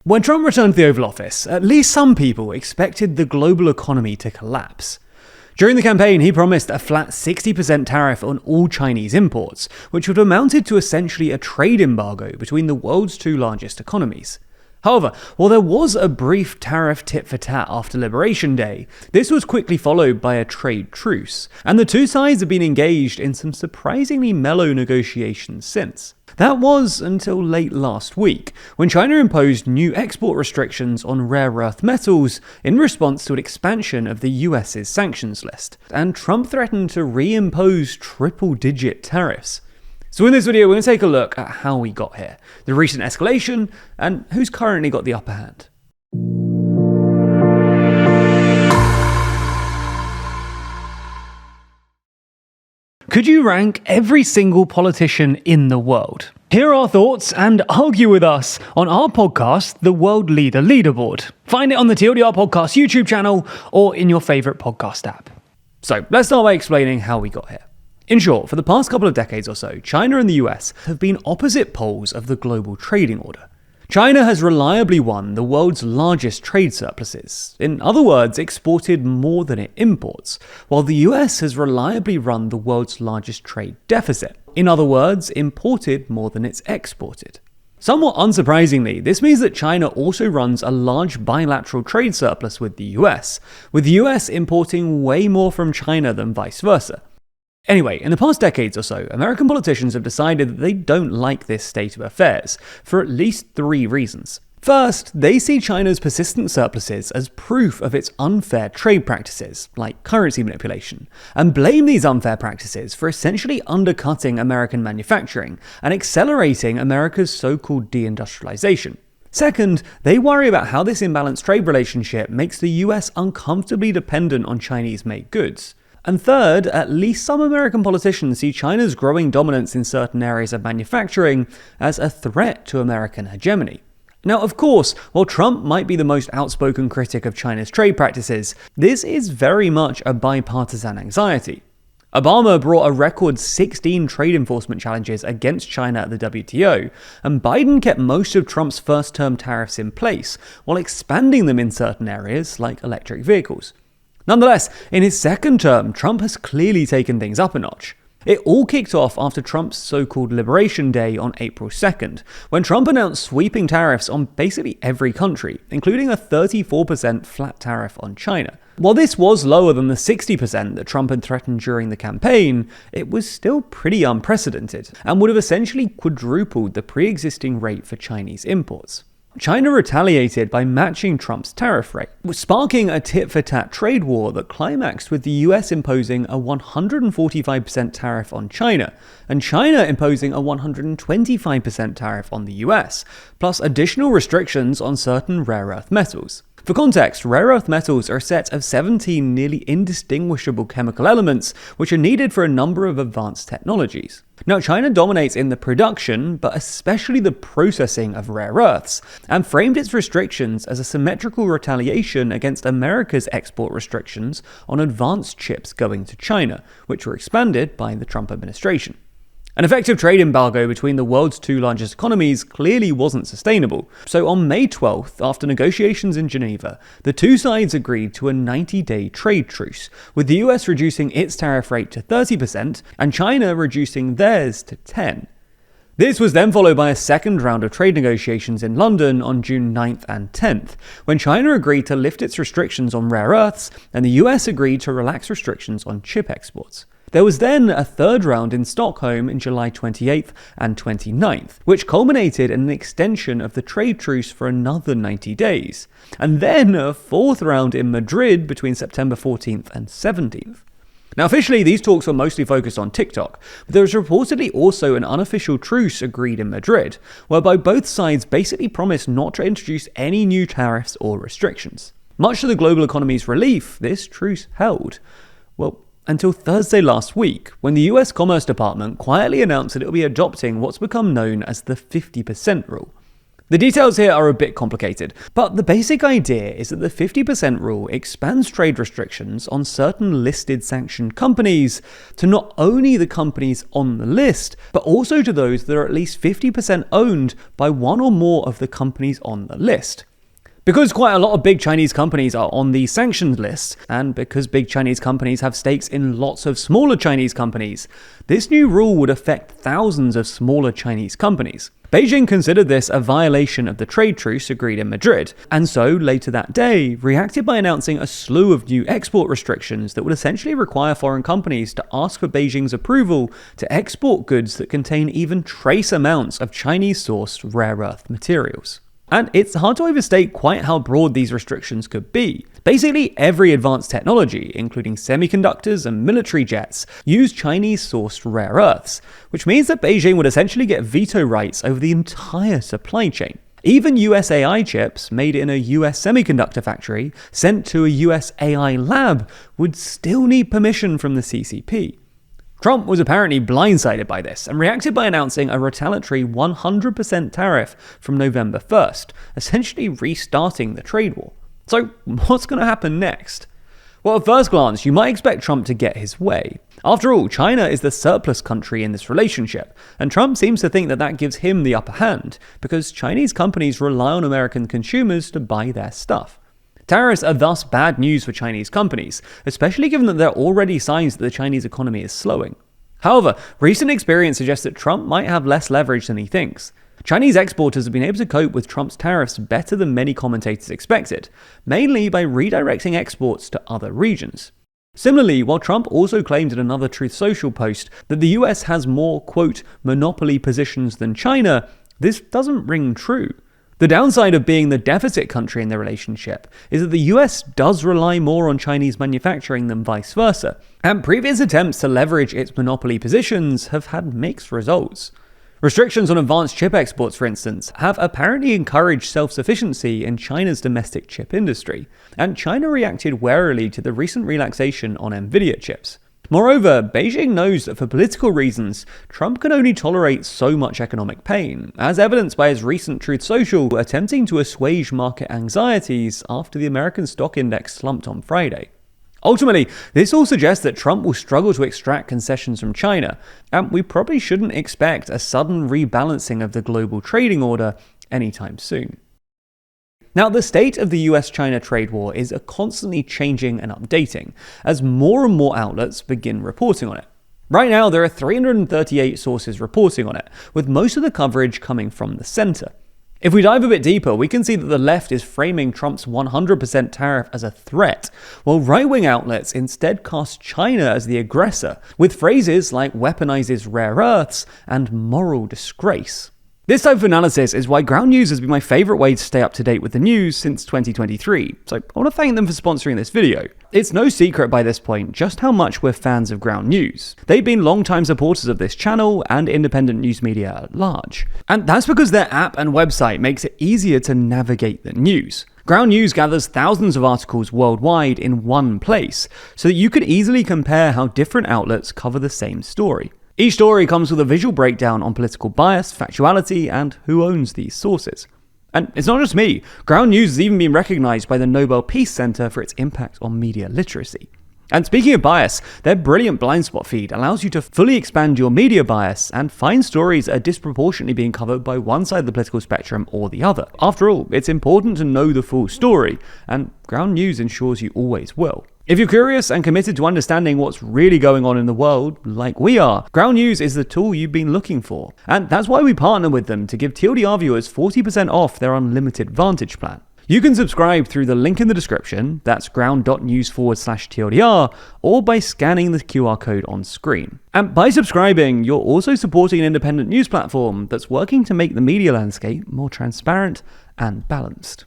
When Trump returned to the Oval Office, at least some people expected the global economy to collapse. During the campaign, he promised a flat 60% tariff on all Chinese imports, which would have amounted to essentially a trade embargo between the world's two largest economies. However, while there was a brief tariff tit-for-tat after Liberation Day, this was quickly followed by a trade truce, and the two sides have been engaged in some surprisingly mellow negotiations since. That was until late last week, when China imposed new export restrictions on rare earth metals in response to an expansion of the US's sanctions list, and Trump threatened to reimpose triple-digit tariffs. So in this video, we're going to take a look at how we got here, the recent escalation, and who's currently got the upper hand. Could you rank every single politician in the world? Here are our thoughts, and argue with us on our podcast, the World Leader Leaderboard. Find it on the TLDR Podcast YouTube channel or in your favourite podcast app. So let's start by explaining how we got here. In short, for the past couple of decades or so, China and the US have been opposite poles of the global trading order. China has reliably won the world's largest trade surpluses, in other words, exported more than it imports, while the US has reliably run the world's largest trade deficit, in other words, imported more than it's exported. Somewhat unsurprisingly, this means that China also runs a large bilateral trade surplus with the US importing way more from China than vice versa. Anyway, in the past decades or so, American politicians have decided that they don't like this state of affairs, for at least three reasons. First, they see China's persistent surpluses as proof of its unfair trade practices, like currency manipulation, and blame these unfair practices for essentially undercutting American manufacturing and accelerating America's so-called deindustrialization. Second, they worry about how this imbalanced trade relationship makes the US uncomfortably dependent on Chinese-made goods. And third, at least some American politicians see China's growing dominance in certain areas of manufacturing as a threat to American hegemony. Now, of course, while Trump might be the most outspoken critic of China's trade practices, this is very much a bipartisan anxiety. Obama brought a record 16 trade enforcement challenges against China at the WTO, and Biden kept most of Trump's first-term tariffs in place, while expanding them in certain areas like electric vehicles. Nonetheless, in his second term, Trump has clearly taken things up a notch. It all kicked off after Trump's so-called Liberation Day on April 2nd, when Trump announced sweeping tariffs on basically every country, including a 34% flat tariff on China. While this was lower than the 60% that Trump had threatened during the campaign, it was still pretty unprecedented, and would have essentially quadrupled the pre-existing rate for Chinese imports. China retaliated by matching Trump's tariff rate, sparking a tit-for-tat trade war that climaxed with the US imposing a 145% tariff on China, and China imposing a 125% tariff on the US, plus additional restrictions on certain rare earth metals. For context, rare earth metals are a set of 17 nearly indistinguishable chemical elements which are needed for a number of advanced technologies. Now, China dominates in the production, but especially the processing of rare earths, and framed its restrictions as a symmetrical retaliation against America's export restrictions on advanced chips going to China, which were expanded by the Trump administration. An effective trade embargo between the world's two largest economies clearly wasn't sustainable, so on May 12th, after negotiations in Geneva, the two sides agreed to a 90-day trade truce, with the US reducing its tariff rate to 30% and China reducing theirs to 10%. This was then followed by a second round of trade negotiations in London on June 9th and 10th, when China agreed to lift its restrictions on rare earths and the US agreed to relax restrictions on chip exports. There was then a third round in Stockholm in July 28th and 29th, which culminated in an extension of the trade truce for another 90 days, and then a fourth round in Madrid between September 14th and 17th. Now, officially, these talks were mostly focused on TikTok, but there was reportedly also an unofficial truce agreed in Madrid, whereby both sides basically promised not to introduce any new tariffs or restrictions. Much to the global economy's relief, this truce held. Well, until Thursday last week, when the US Commerce Department quietly announced that it will be adopting what's become known as the 50% rule. The details here are a bit complicated, but the basic idea is that the 50% rule expands trade restrictions on certain listed sanctioned companies to not only the companies on the list, but also to those that are at least 50% owned by one or more of the companies on the list. Because quite a lot of big Chinese companies are on the sanctioned list, and because big Chinese companies have stakes in lots of smaller Chinese companies, this new rule would affect thousands of smaller Chinese companies. Beijing considered this a violation of the trade truce agreed in Madrid, and so later that day reacted by announcing a slew of new export restrictions that would essentially require foreign companies to ask for Beijing's approval to export goods that contain even trace amounts of Chinese-sourced rare earth materials. And it's hard to overstate quite how broad these restrictions could be. Basically, every advanced technology, including semiconductors and military jets, use Chinese-sourced rare earths, which means that Beijing would essentially get veto rights over the entire supply chain. Even US AI chips made in a US semiconductor factory sent to a US AI lab would still need permission from the CCP. Trump was apparently blindsided by this and reacted by announcing a retaliatory 100% tariff from November 1st, essentially restarting the trade war. So what's going to happen next? Well, at first glance, you might expect Trump to get his way. After all, China is the surplus country in this relationship, and Trump seems to think that that gives him the upper hand, because Chinese companies rely on American consumers to buy their stuff. Tariffs are thus bad news for Chinese companies, especially given that there are already signs that the Chinese economy is slowing. However, recent experience suggests that Trump might have less leverage than he thinks. Chinese exporters have been able to cope with Trump's tariffs better than many commentators expected, mainly by redirecting exports to other regions. Similarly, while Trump also claimed in another Truth Social post that the US has more, quote, monopoly positions than China, this doesn't ring true. The downside of being the deficit country in the relationship is that the US does rely more on Chinese manufacturing than vice versa, and previous attempts to leverage its monopoly positions have had mixed results. Restrictions on advanced chip exports, for instance, have apparently encouraged self-sufficiency in China's domestic chip industry, and China reacted warily to the recent relaxation on Nvidia chips. Moreover, Beijing knows that for political reasons, Trump can only tolerate so much economic pain, as evidenced by his recent Truth Social attempting to assuage market anxieties after the American stock index slumped on Friday. Ultimately, this all suggests that Trump will struggle to extract concessions from China, and we probably shouldn't expect a sudden rebalancing of the global trading order anytime soon. Now, the state of the US-China trade war is constantly changing and updating, as more and more outlets begin reporting on it. Right now, there are 338 sources reporting on it, with most of the coverage coming from the center. If we dive a bit deeper, we can see that the left is framing Trump's 100% tariff as a threat, while right-wing outlets instead cast China as the aggressor, with phrases like weaponizes rare earths and moral disgrace. This type of analysis is why Ground News has been my favorite way to stay up to date with the news since 2023, so I want to thank them for sponsoring this video. It's no secret by this point just how much we're fans of Ground News. They've been long-time supporters of this channel and independent news media at large. And that's because their app and website makes it easier to navigate the news. Ground News gathers thousands of articles worldwide in one place, so that you can easily compare how different outlets cover the same story. Each story comes with a visual breakdown on political bias, factuality, and who owns these sources. And it's not just me. Ground News has even been recognized by the Nobel Peace Center for its impact on media literacy. And speaking of bias, their brilliant blind spot feed allows you to fully expand your media bias and find stories that are disproportionately being covered by one side of the political spectrum or the other. After all, it's important to know the full story, and Ground News ensures you always will. If you're curious and committed to understanding what's really going on in the world, like we are, Ground News is the tool you've been looking for. And that's why we partner with them to give TLDR viewers 40% off their unlimited Vantage plan. You can subscribe through the link in the description, that's ground.news/TLDR, or by scanning the QR code on screen. And by subscribing, you're also supporting an independent news platform that's working to make the media landscape more transparent and balanced.